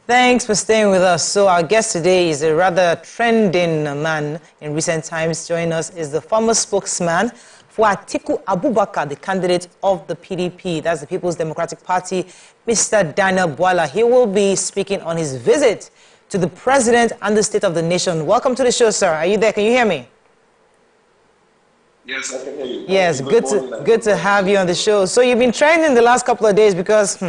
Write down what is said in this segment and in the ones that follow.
Thanks for staying with us. So our guest today is a rather trending man in recent times. Joining us is the former spokesman for Atiku Abubakar, the candidate of the PDP, that's the People's Democratic Party, Mr. Daniel Bwala. He will be speaking on his visit to the president and the state of the nation. Welcome to the show, sir. Are you there? Can you hear me? Yes, I can hear you. Yes, good to have you on the show. So you've been trending the last couple of days because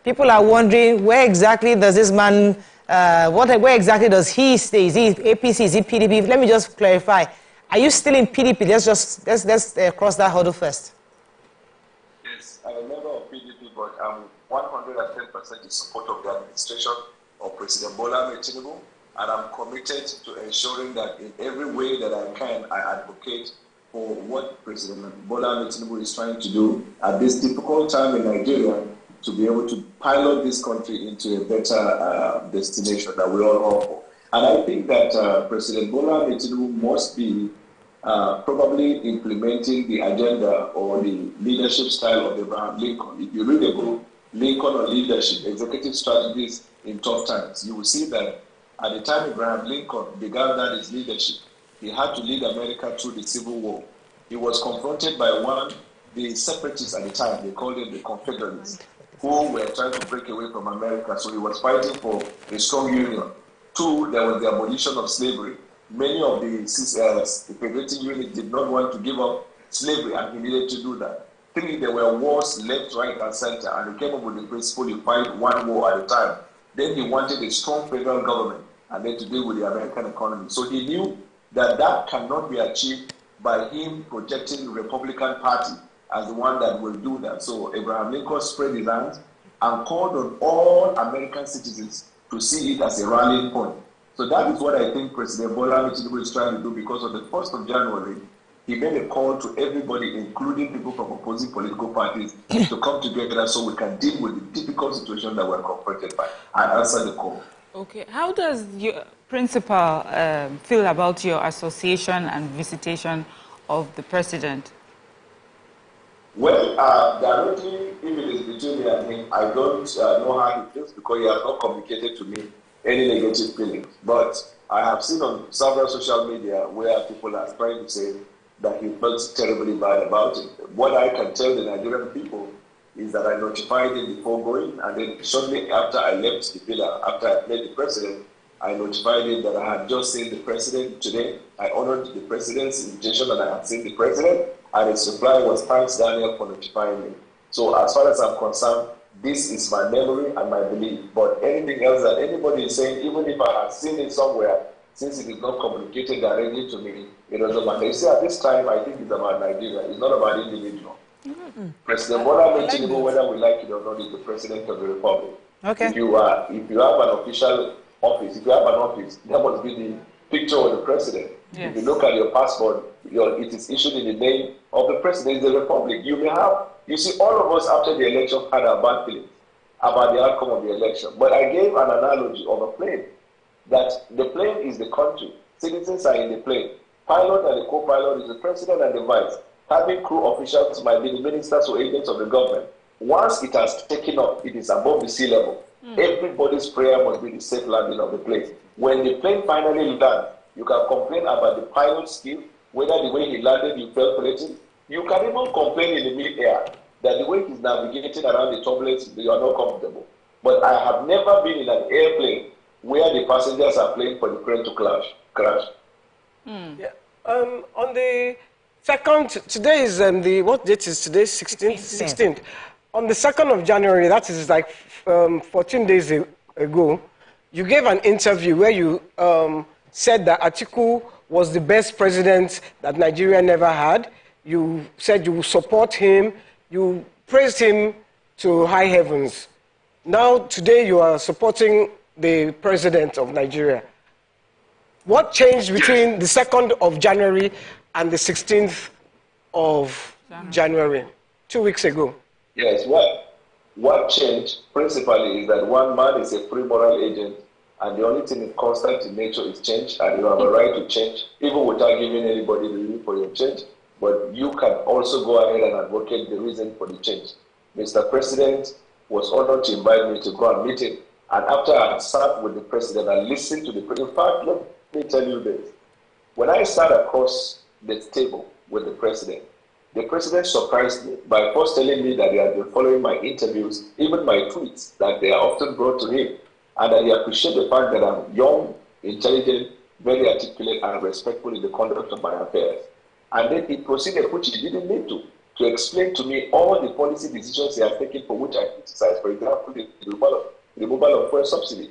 people are wondering where exactly does this man, where exactly does he stay? Is he APC? Is he PDP? Let me just clarify. Are you still in PDP? Let's cross that hurdle first. Yes, I'm a member of PDP, but I'm 110% in support of the administration of President Bwala Ahmed Tinubu, and I'm committed to ensuring that in every way that I can, I advocate for what President Bwala Ahmed Tinubu is trying to do at this difficult time in Nigeria to be able to pilot this country into a better destination that we all hope for. And I think that President Bwala Ahmed Tinubu must be probably implementing the agenda or the leadership style of Abraham Lincoln. If you read the book, Lincoln on Leadership, Executive Strategies in Tough Times, you will see that at the time Abraham Lincoln began that his leadership, he had to lead America through the Civil War. He was confronted by the separatists at the time, they called them the Confederates, who were trying to break away from America. So he was fighting for a strong union. 2, there was the abolition of slavery. Many of the federating units did not want to give up slavery, and he needed to do that. 3, there were wars left, right, and center, and he came up with the principle you fight one war at a time. Then he wanted a strong federal government, and then to deal with the American economy. So he knew that that cannot be achieved by him projecting the Republican Party as the one that will do that. So Abraham Lincoln spread his hands and called on all American citizens to see it as a rallying point. So that is what I think President Bwala Ahmed Tinubu is trying to do, because on the 1st of January, he made a call to everybody, including people from opposing political parties, to come together so we can deal with the difficult situation that we're confronted by and answer the call. Okay. How does your principal feel about your association and visitation of the president? Well, directly, if it is between me and him, I don't know how he feels because he has not communicated to me any negative feelings. But I have seen on several social media where people are trying to say that he felt terribly bad about it. What I can tell the Nigerian people is that I notified him before going, and then shortly after I left the villa, after I met the president, I notified him that I had just seen the president today. I honored the president's invitation and I had seen the president, and his reply was, "Thanks, Daniel, for notifying me." So as far as I'm concerned, this is my memory and my belief. But anything else that anybody is saying, even if I had seen it somewhere, since it is not communicated directly to me, it doesn't matter. You see, at this time, I think it's about Nigeria. It's not about individual. President Bwala Ahmed Tinubu, whether we like it or not, is the president of the republic. Okay. If you have an official office, if you have an office, that must be the picture of the president. Yes. If you look at your passport, it is issued in the name of the president of the republic. You see, all of us after the election had our bad feelings about the outcome of the election. But I gave an analogy of a plane, that the plane is the country. Citizens are in the plane. Pilot and the co-pilot is the president and the vice. Having crew officials might be the ministers or agents of the government. Once it has taken off, it is above the sea level. Everybody's prayer must be the safe landing of the plane. When the plane finally lands, you can complain about the pilot's skill, whether the way he landed you felt threatened. You can even complain in the mid-air that the way he's navigating around the turbulence, you are not comfortable. But I have never been in an airplane where the passengers are playing for the plane to crash. Yeah. On the second, today is what date is today? 16th. On the 2nd of January, that is like 14 days ago, you gave an interview where you said that Atiku was the best president that Nigeria never had. You said you support him. You praised him to high heavens. Now, today, you are supporting the president of Nigeria. What changed between the 2nd of January and the 16th of January, 2 weeks ago? Yes, what changed principally is that one man is a free moral agent, and the only thing constant in nature is change, and you have a right to change, even without giving anybody the reason for your change. But you can also go ahead and advocate the reason for the change. Mr. President was honored to invite me to go and meet him, And after I sat with the president and listened to the president, in fact, let me tell you this. When I sat across the table with the president surprised me by first telling me that he had been following my interviews, even my tweets, that they are often brought to him, and that he appreciates the fact that I'm young, intelligent, very articulate, and respectful in the conduct of my affairs. And then he proceeded, which he didn't need to explain to me all the policy decisions he has taken for which I criticize. For example, the removal of fuel subsidy.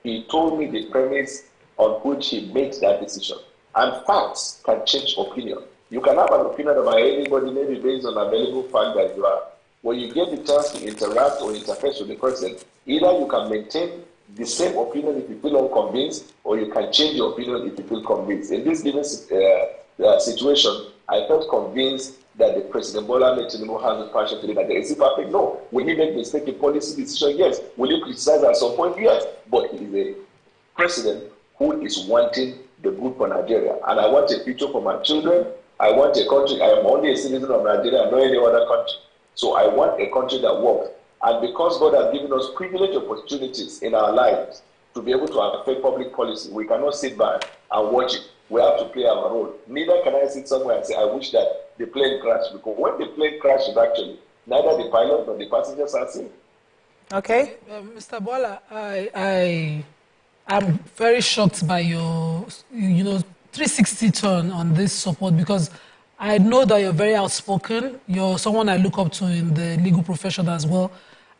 He told me the premise on which he made that decision. And facts can change opinion. You can have an opinion about anybody, maybe based on available fact that you are. When you get the chance to interact or interface with the person, either you can maintain the same opinion if you feel unconvinced, or you can change your opinion if you feel convinced. In this given situation, I felt convinced that the President Bwala Ahmed Tinubu has the passion to do that. Is it perfect? No. Will he make mistake in policy decision? Yes. Will he criticize at some point? Yes. But he is a president who is wanting the good for Nigeria. And I want a future for my children. I want a country. I am only a citizen of Nigeria, not any other country. So I want a country that works. And because God has given us privileged opportunities in our lives to be able to affect public policy, we cannot sit back and watch it. We have to play our role. Neither can I sit somewhere and say, I wish that the plane crashed. Because when the plane crashes, actually, neither the pilot nor the passengers are safe. Okay. Mr. Bwala, I am very shocked by your, 360 turn on this support, because I know that you're very outspoken. You're someone I look up to in the legal profession as well.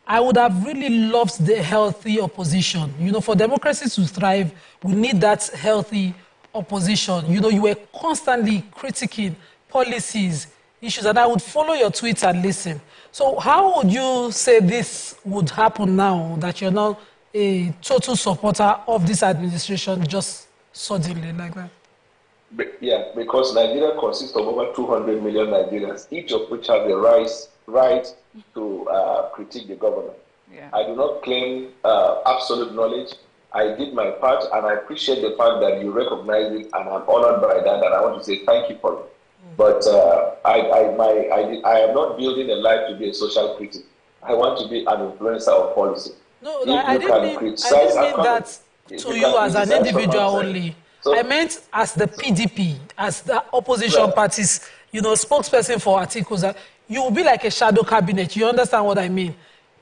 I would have really loved the healthy opposition. For democracy to thrive, we need that healthy opposition. You were constantly critiquing policies, issues, and I would follow your tweets and listen. So how would you say this would happen now that you're now a total supporter of this administration just suddenly like that? Yeah, because Nigeria consists of over 200 million Nigerians, each of which have the right to critique the government. Yeah. I do not claim absolute knowledge. I did my part, and I appreciate the fact that you recognize it, and I'm honored by that, and I want to say thank you for it. But I am not building a life to be a social critic. I want to be an influencer of policy. No, I didn't mean that to you as an individual only. So, I meant as the PDP, as the opposition parties, spokesperson for Atiku, you will be like a shadow cabinet. You understand what I mean?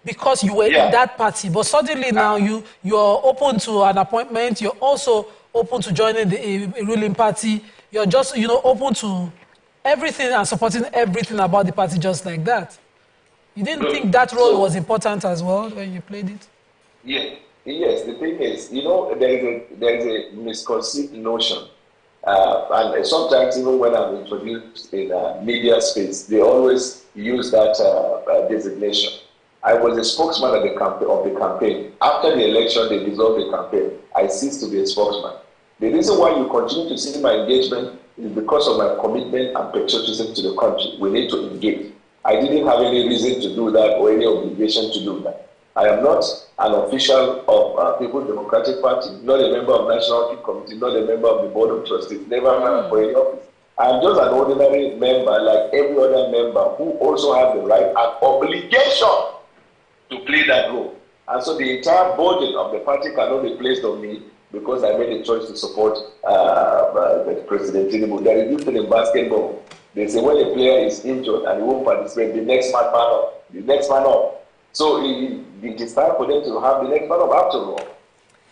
Because you were in that party, but suddenly now you're open to an appointment. You're also open to joining the ruling party. You're just open to everything and supporting everything about the party just like that. You didn't think that role was important as well when you played it? Yeah. Yes, the thing is, there's a misconceived notion, and sometimes even when I'm introduced in media space, they always use that designation. I was a spokesman of the campaign. After the election, they dissolved the campaign. I ceased to be a spokesman. The reason why you continue to see my engagement is because of my commitment and patriotism to the country. We need to engage. I didn't have any reason to do that or any obligation to do that. I am not an official of People's Democratic Party, not a member of National Working Committee, not a member of the Board of Trustees, never ran for any office. I am just an ordinary member like every other member who also has the right and obligation to play that role. And so the entire burden of the party cannot be placed on me because I made a choice to support President Tinubu. There is this thing in basketball. They say when a player is injured and he won't participate, the next man up. The next man up. So it is time for them to have the next man up after all.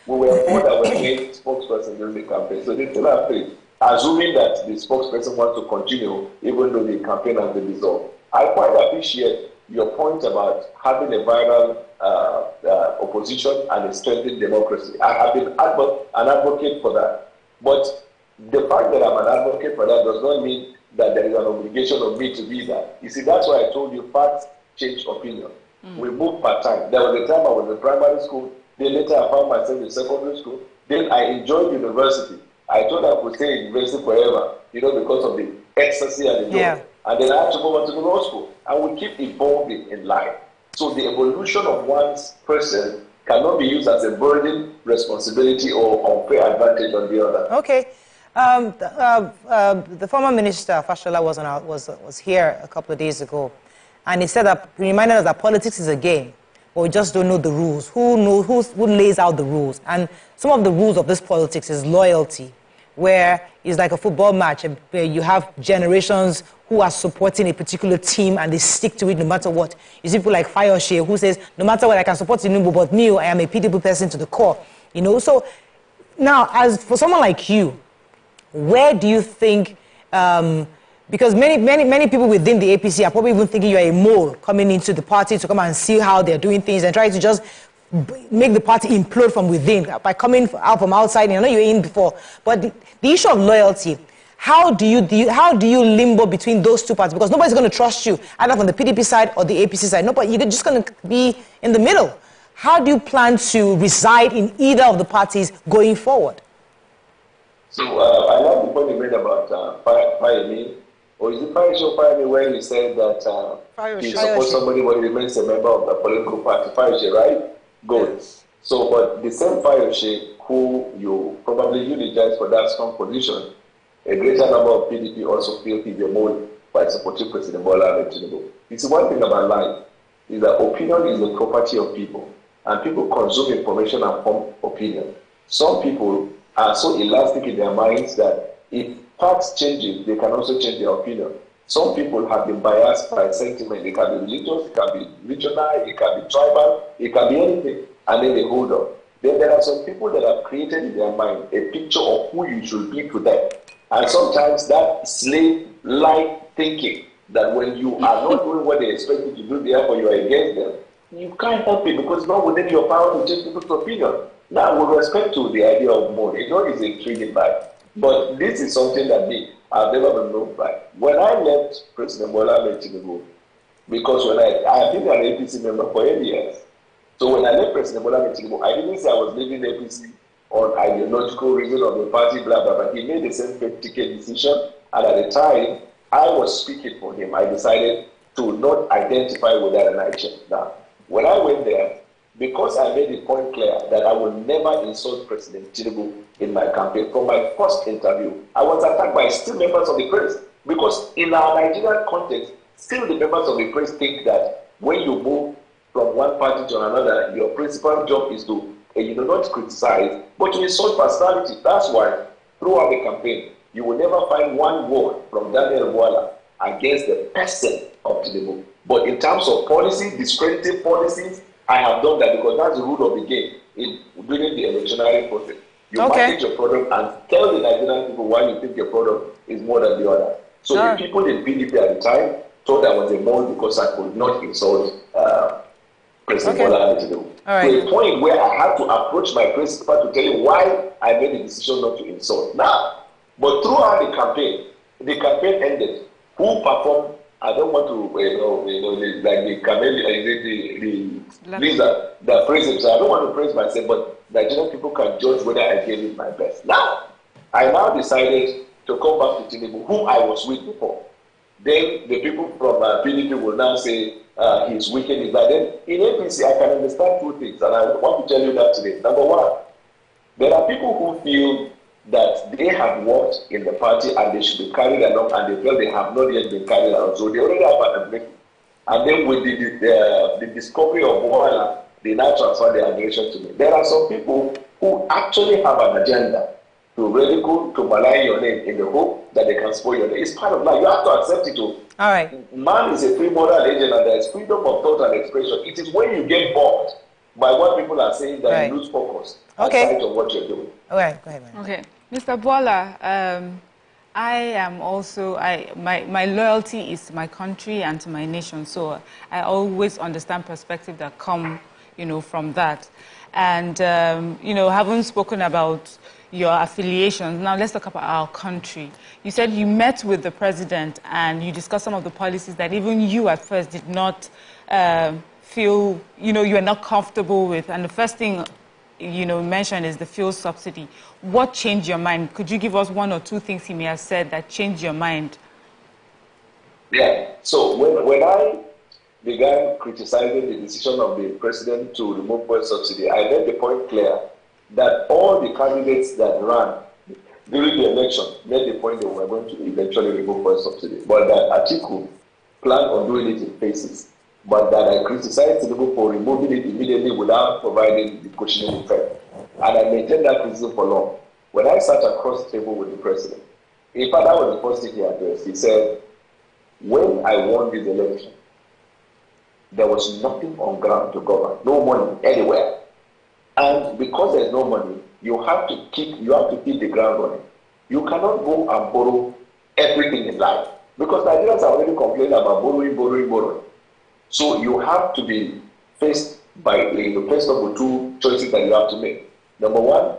We were told that we made spokesperson during the campaign. So they still have faith, assuming that the spokesperson wants to continue even though the campaign has been dissolved. I quite appreciate your point about having a viral opposition and a strengthened democracy. I have been an advocate for that. But the fact that I'm an advocate for that does not mean that there is an obligation of me to be that. You see, that's why I told you facts change opinion. We moved part-time. There was a time I was in primary school. Then later I found myself in secondary school. Then I enjoyed university. I thought I could stay in university forever, because of the ecstasy and the joy. And then I had to go on to the law school. And we keep evolving in life. So the evolution of one's person cannot be used as a burden, responsibility, or unfair advantage on the other. Okay. The former minister, Rationale, was here a couple of days ago. And he said that, he reminded us that politics is a game. But but we just don't know the rules. Who lays out the rules? And some of the rules of this politics is loyalty, where it's like a football match where you have generations who are supporting a particular team and they stick to it no matter what. You see people like Fayoshe who says, no matter what, I can support Tinubu, but me, I am a PDP person to the core. You know, so now, as for someone like you, where do you think, because many people within the APC are probably even thinking you're a mole coming into the party to come and see how they're doing things and try to just make the party implode from within by coming out from outside. You know, you're in before. But the issue of loyalty, how do you limbo between those two parties? Because nobody's going to trust you, either from the PDP side or the APC side. Nobody, you're just going to be in the middle. How do you plan to reside in either of the parties going forward? So I like the point you made about Fayemi, or is it Fayemi where you said that he supports somebody but he remains a member of the political party, Fayoshe, right? Good. Yes. So, but the same Fayoshe who you probably eulogize for that strong position, a greater number of PDP also feel he's a mole by supporting President Bwala Ahmed Tinubu. It's one thing about life, is that opinion is the property of people, and people consume information and form opinion. Some people are so elastic in their minds that if parts changes, they can also change their opinion. Some people have been biased by sentiment. It can be religious, it can be regional, it can be tribal, it can be anything, and then they hold on. Then there are some people that have created in their mind a picture of who you should be to them. And sometimes that slave-like thinking that when you are not doing what they expect you to do, therefore you are against them, you can't help it because it's not within your power to change people's opinion. Now, with respect to the idea of mode, it is intriguing by, but this is something that I've never been moved by. When I left President Bwala Ahmed Tinubu, because when I have been an APC member for 8 years, so when I left President Bwala Ahmed Tinubu, I didn't say I was leaving the APC on ideological reason of the party, blah, blah, blah. He made the same fair ticket decision, and at the time, I was speaking for him. I decided to not identify with that, and I checked. Now, when I went there, because I made the point clear that I will never insult President Tinubu in my campaign, from my first interview, I was attacked by still members of the press. Because in our Nigerian context, still the members of the press think that when you move from one party to another, your principal job is to, not criticize, but to insult personality. That's why throughout the campaign, you will never find one word from Daniel Bwala against the person of Tinubu. But in terms of policy, discrediting policies, I have done that because that's the rule of the game during the electionary process. You market your product and tell the Nigerian people why you think your product is more than the other. So the people in PDP at the time thought I was a mole because I could not insult President Bwala Ahmed Tinubu. To a point where I had to approach my principal to tell him why I made the decision not to insult. Now, but throughout the campaign ended. Who performed? I don't want to, like the chameleon, the lizard that praise himself. I don't want to praise myself, but Nigerian people can judge whether I gave it my best. Now, I decided to come back to Tinubu, who I was with before. Then the people from PDP will now say he's wicked. But then in APC, I can understand two things, and I want to tell you that today. Number one, there are people who feel that they have worked in the party and they should be carried along, and they feel they have not yet been carried along. So they already have an admission. And then with the discovery of Bwala, they now transfer their admiration to me. There are some people who actually have an agenda to ridicule, to malign your name in the hope that they can spoil your name. It's part of life. You have to accept it too. All right. Man is a free moral agent, and there is freedom of thought and expression. It is when you get bored by what people are saying that you lose focus aside of what you're doing. All right, go ahead, man. Okay. Mr. Bwala, I am also, my loyalty is to my country and to my nation. So I always understand perspective that come, from that. And, having spoken about your affiliations, now let's talk about our country. You said you met with the president and you discussed some of the policies that even you at first did not feel, you are not comfortable with. And the first thing, mentioned is the fuel subsidy. What changed your mind? Could you give us one or two things he may have said that changed your mind? Yeah. So when I began criticizing the decision of the president to remove fuel subsidy, I made the point clear that all the candidates that ran during the election made the point that we were going to eventually remove fuel subsidy, but that Atiku planned on doing it in phases. but that I criticized Tinubu for removing it immediately without providing the cushioning effect. And I maintained that criticism for long. When I sat across the table with the president, in fact, that was the first thing he addressed. He said, when I won this election, there was nothing on ground to govern, no money anywhere. And because there's no money, you have to keep the ground running. You cannot go and borrow everything in life, because Nigerians are already complaining about borrowing. So you have to be faced with two choices that you have to make. Number one,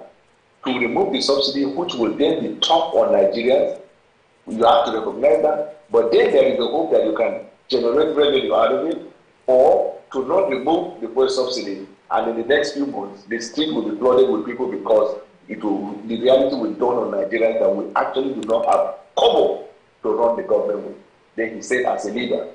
to remove the subsidy, which will then be tough on Nigerians. You have to recognize that. But then there is a hope that you can generate revenue out of it, or to not remove the fuel subsidy, and in the next few months, the street will be flooded with people because the reality will dawn on Nigerians that we actually do not have cover to run the government with. Then he said, as a leader,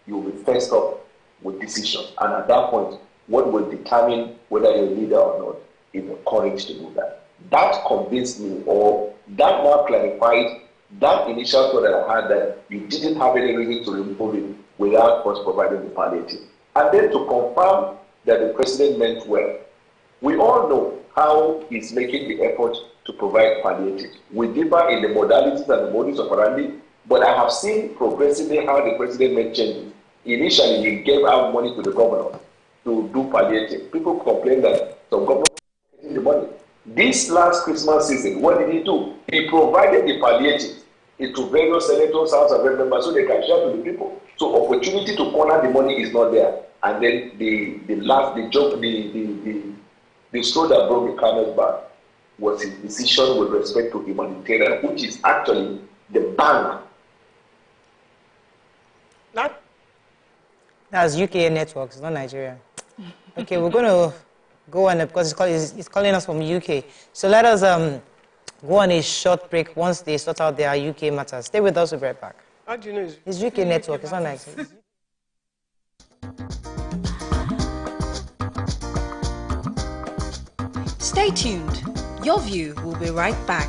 you will be faced up with decisions. And at that point, what will determine whether you're a leader or not is the courage to do that. That convinced me, or that now clarified that initial thought that I had, that you didn't have any reason to remove it without us providing the palliative. And then to confirm that the president meant well. We all know how he's making the effort to provide palliative. We differ in the modalities and the modus operandi, but I have seen progressively how the president made changes. Initially, he gave out money to the governors to do palliative. People complained that some governors were getting the money. This last Christmas season, what did he do? He provided the palliative into various senators, House of Representatives, so they can share to the people. So opportunity to corner the money is not there. And then the straw that broke the camel's back was his decision with respect to humanitarian, which is actually the bank. That's UK networks, not Nigeria. Okay, we're going to go on, because it's calling us from UK. So let us go on a short break once they sort out their UK matters. Stay with us, we'll be right back. How do you know it's UK network, it's not Nigeria. Stay tuned. Yourview will be right back.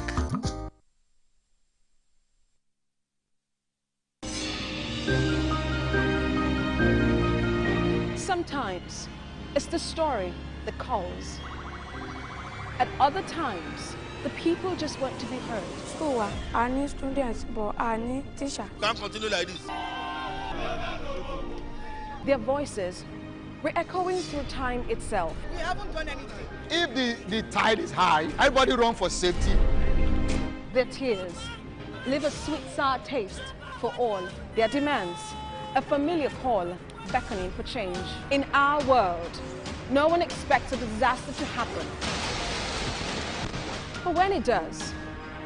Sometimes it's the story that calls. At other times, the people just want to be heard. School, I need students, but I need teachers. Can't continue like this. Their voices re-echoing through time itself. We haven't done anything. If the tide is high, everybody run for safety. Their tears leave a sweet, sour taste for all their demands. A familiar call beckoning for change. In our world, no one expects a disaster to happen. But when it does,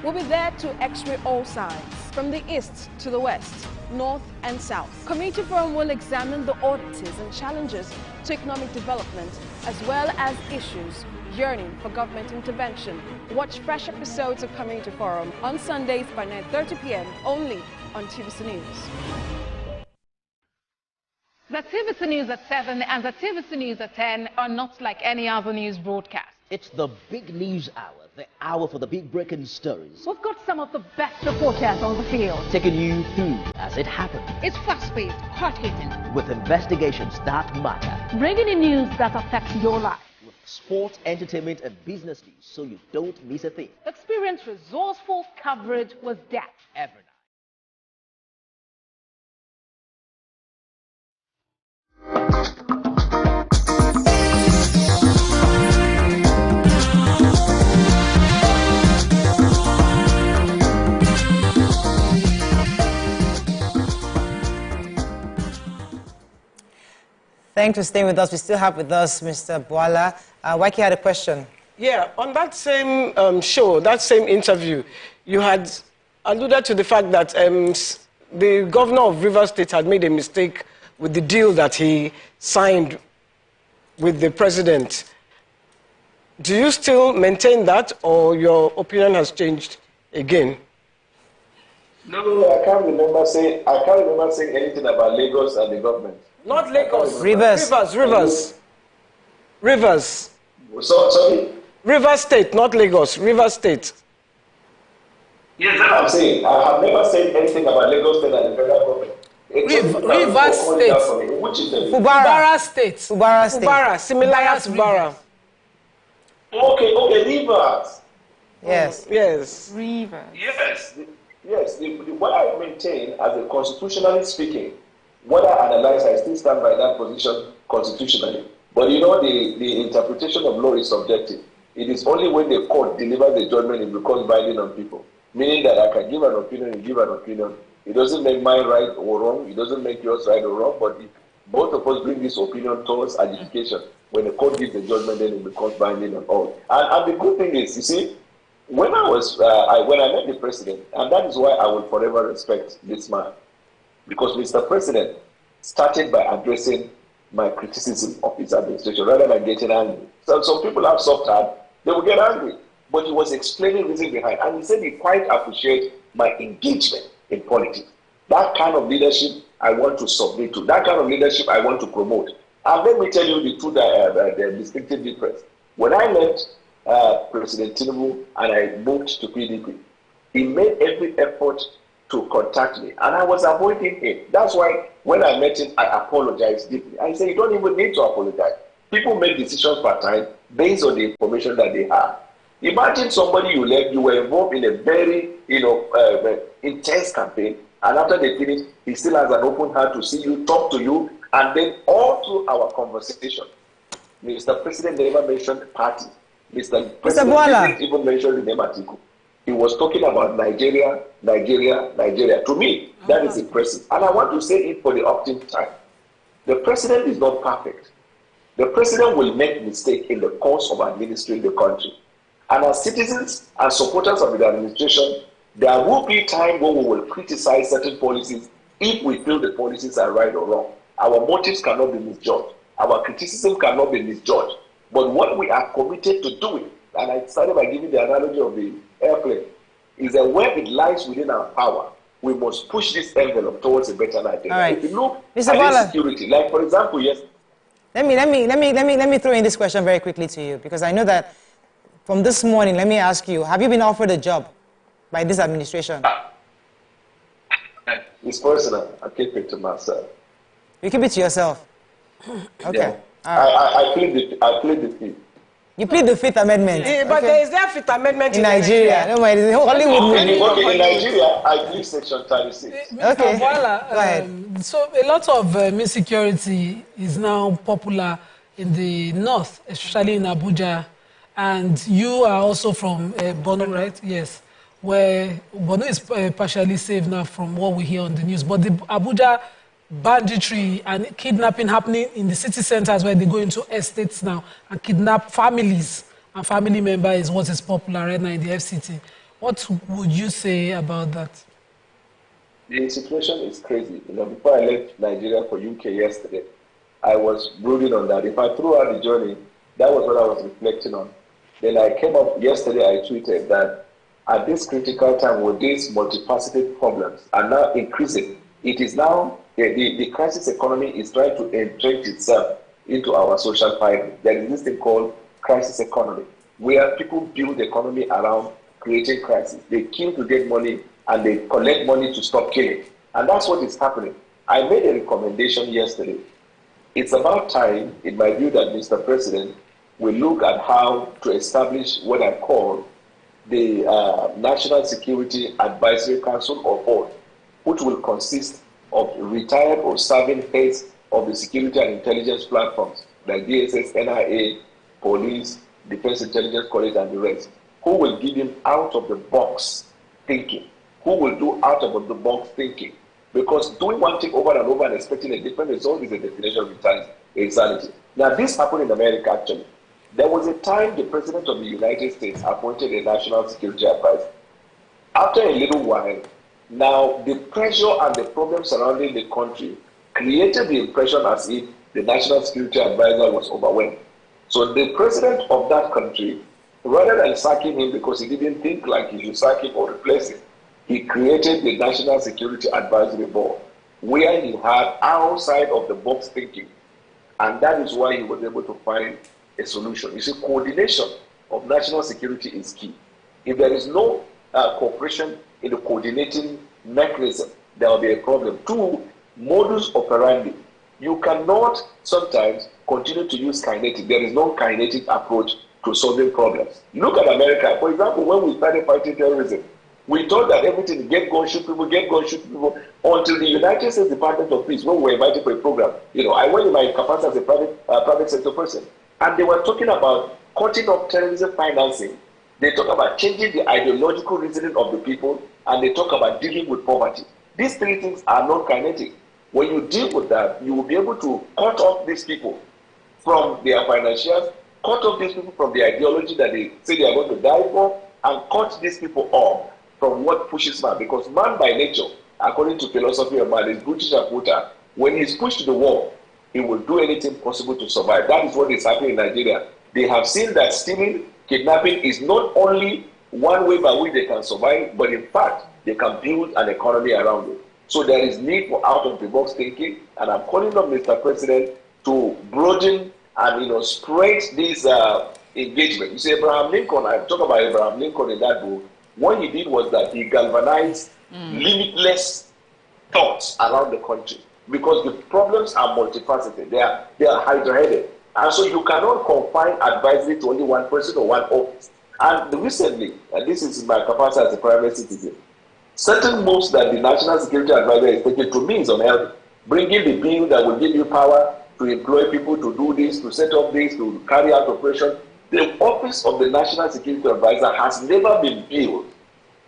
we'll be there to x-ray all sides, from the east to the west, north and south. Committee Forum will examine the oddities and challenges to economic development, as well as issues yearning for government intervention. Watch fresh episodes of Community Forum on Sundays by 9:30 p.m. only on TVC News. The TVC News at 7 and the TVC News at 10 are not like any other news broadcast. It's the big news hour, the hour for the big breaking stories. We've got some of the best reporters on the field, taking you through as it happens. It's fast-paced, hard-hitting, with investigations that matter, bringing in news that affects your life, with sports, entertainment and business news, so you don't miss a thing. Experience resourceful coverage with depth every night. Thanks for staying with us. We still have with us Mr. Bwala. Waiki had a question. Yeah, on that same show, that same interview, you had alluded to the fact that the governor of Rivers State had made a mistake with the deal that he signed with the president. Do you still maintain that, or your opinion has changed again? No, I can't remember saying anything about Lagos and the government. Not Lagos. Rivers. Sorry? Rivers State, not Lagos. Rivers State. Yes, that's what I'm saying. I have never said anything about Lagos State and the federal government. Rivers State. Which is the Fubara State. Fubara State. Fubara, similar to Fubara. Okay, Rivers. Yes. Yes. Rivers. Yes. What I maintain as a constitutionally speaking, what I analyze, I still stand by that position constitutionally. But you know, the interpretation of law is subjective. It is only when the court delivers the judgment it becomes binding on people. Meaning that I can give an opinion and give an opinion. It doesn't make mine right or wrong. It doesn't make yours right or wrong. But if both of us bring this opinion towards edification, when the court gives the judgment, then it becomes binding on all. And the good thing is, you see, when I met the president, and that is why I will forever respect this man, because Mr. President started by addressing my criticism of his administration rather than getting angry. So some people have soft heart, they will get angry. But he was explaining the reason behind, and he said he quite appreciates my engagement in politics. That kind of leadership I want to submit to. That kind of leadership I want to promote. And let me tell you the two the distinctive difference. When I left President Tinubu and I moved to PDP, he made every effort to contact me, and I was avoiding him. That's why when I met him, I apologized deeply. I said, you don't even need to apologize. People make decisions per time based on the information that they have. Imagine somebody you left, you were involved in a very, intense campaign, and after they finish, he still has an open heart to see you, talk to you, and then all through our conversation, Mr. President never mentioned party. Mr. President didn't even mention the name Atiku. He was talking about Nigeria. To me, that is impressive. And I want to say it for the optimum time. The president is not perfect. The president will make mistakes in the course of administering the country. And as citizens and supporters of the administration, there will be time when we will criticize certain policies if we feel the policies are right or wrong. Our motives cannot be misjudged. Our criticism cannot be misjudged. But what we are committed to doing, and I started by giving the analogy of the airplane, is that where it lies within our power, we must push this envelope towards a better Nigeria. Right. If you look Mr. at insecurity, like for example, yes. Let me throw in this question very quickly to you, because I know that from this morning, let me ask you, have you been offered a job by this administration? It's personal. I keep it to myself. You keep it to yourself? Okay. Yeah. I plead the fifth. You plead the Fifth Amendment? Yeah, but there is that Fifth Amendment in Nigeria. No, it's a Hollywood movie. Okay, in Nigeria, I plead Section 36. Okay. Bwala, go ahead. So a lot of insecurity is now popular in the north, especially in Abuja. And you are also from Borno, right? Yes. Where Borno is partially safe now from what we hear on the news. But the Abuja banditry and kidnapping happening in the city centers where they go into estates now and kidnap families and family members is what is popular right now in the FCT. What would you say about that? The situation is crazy. Before I left Nigeria for UK yesterday, I was brooding on that. If I threw out the journey, that was what I was reflecting on. Then I came up yesterday, I tweeted that at this critical time where these multifaceted problems are now increasing, it is now the crisis economy is trying to entrench itself into our social fabric. There is this thing called crisis economy, where people build the economy around creating crisis. They kill to get money and they collect money to stop killing. And that's what is happening. I made a recommendation yesterday. It's about time, in my view, that Mr. President will look at how to establish what I call the National Security Advisory Council or Board, which will consist of retired or serving heads of the security and intelligence platforms like DSS, NIA, police, Defense Intelligence College, and the rest, who will give him out-of-the-box thinking, who will do out-of-the-box thinking. Because doing one thing over and over and expecting a different result is a definition of insanity. Now, this happened in America, actually. There was a time the President of the United States appointed a national security advisor. After a little while, now the pressure and the problems surrounding the country created the impression as if the national security advisor was overwhelmed. So the president of that country, rather than sacking him because he didn't think like he should sack him or replace him, he created the National Security Advisory Board, where he had outside of the box thinking. And that is why he was able to find a solution. You see, coordination of national security is key. If there is no cooperation in the coordinating mechanism, there will be a problem. Two, modus operandi. You cannot sometimes continue to use kinetic. There is no kinetic approach to solving problems. Look at America. For example, when we started fighting terrorism, we thought that everything, get gun, shoot people, until the United States Department of Peace, when we were invited for a program. I went in my capacity as a private sector person, and they were talking about cutting off terrorism financing. They talk about changing the ideological reasoning of the people, and they talk about dealing with poverty. These three things are not kinetic. When you deal with that, you will be able to cut off these people from their financials, cut off these people from the ideology that they say they are going to die for, and cut these people off from what pushes man. Because man by nature, according to philosophy of man, is brutish and brutal. When he's pushed to the wall, he will do anything possible to survive. That is what is happening in Nigeria. They have seen that stealing, kidnapping is not only one way by which they can survive, but in fact, they can build an economy around it. So there is need for out-of-the-box thinking, and I'm calling on Mr. President to broaden and spread this engagement. You see, Abraham Lincoln, I talk about Abraham Lincoln in that book. What he did was that he galvanized limitless thoughts around the country, because the problems are multifaceted. They are hydra-headed. And so you cannot confine advisory to only one person or one office. And recently, and this is my capacity as a private citizen, certain moves that the National Security Advisor is taking, to me, is unhealthy. Bringing the bill that will give you power to employ people to do this, to set up this, to carry out operation. The office of the National Security Advisor has never been built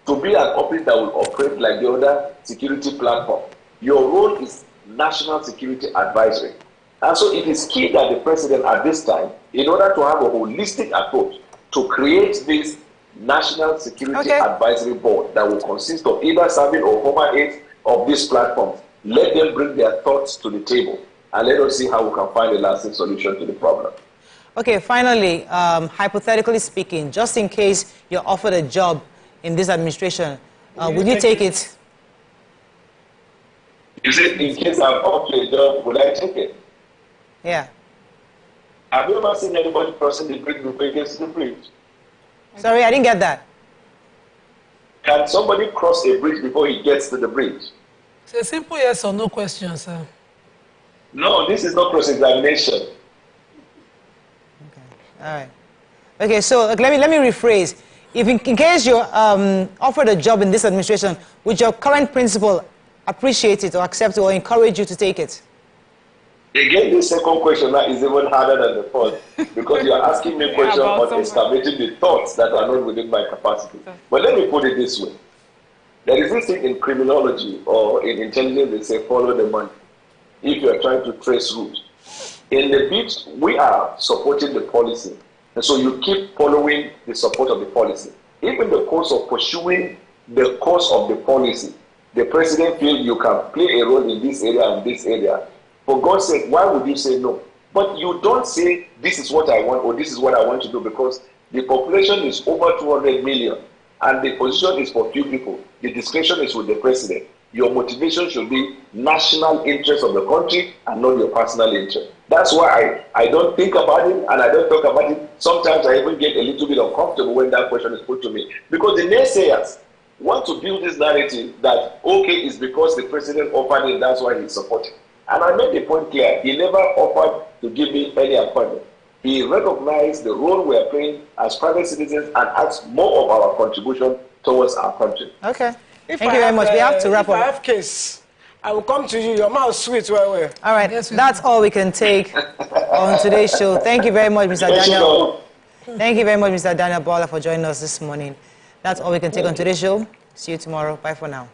to be an office that will operate like the other security platform. Your role is National Security Advisory. And so it is key that the President at this time, in order to have a holistic approach, to create this National Security Advisory Board that will consist of either serving or former aides of these platforms. Let them bring their thoughts to the table, and let us see how we can find a lasting solution to the problem. Okay, finally, hypothetically speaking, just in case you're offered a job in this administration, would you take it? You said, in case I'm offered a job, would I take it? Yeah. Have you ever seen anybody crossing the bridge before he gets to the bridge? Sorry, I didn't get that. Can somebody cross a bridge before he gets to the bridge? It's a simple yes or no question, sir. No, this is not cross-examination. Okay, all right. Okay, so let me rephrase. If in case you're offered a job in this administration, would your current principal appreciate it or accept it or encourage you to take it? Again, the second question now is even harder than the first, because you are asking me questions on excavating the thoughts that are not within my capacity. But let me put it this way. There is this thing in criminology or in intelligence, they say follow the money, if you are trying to trace roots. In the bit, we are supporting the policy, and so you keep following the support of the policy. If in the course of pursuing the course of the policy, the president feels you can play a role in this area and this area, for God's sake, why would you say no? But you don't say, this is what I want or this is what I want to do, because the population is over 200 million and the position is for few people. The discretion is with the president. Your motivation should be national interest of the country and not your personal interest. That's why I don't think about it and I don't talk about it. Sometimes I even get a little bit uncomfortable when that question is put to me, because the naysayers want to build this narrative that, okay, it's because the president offered it, that's why he's supporting. And I made the point clear, he never offered to give me any appointment. He recognized the role we are playing as private citizens and asked more of our contribution towards our country. Okay. Thank you very much. We have to wrap up. If I have case, I will come to you. Your mouth sweet. Well. All right. That's all we can take on today's show. Thank you very much, Mr. Daniel. Thank you very much, Mr. Daniel Bwala, for joining us this morning. That's all we can take on today's show. See you tomorrow. Bye for now.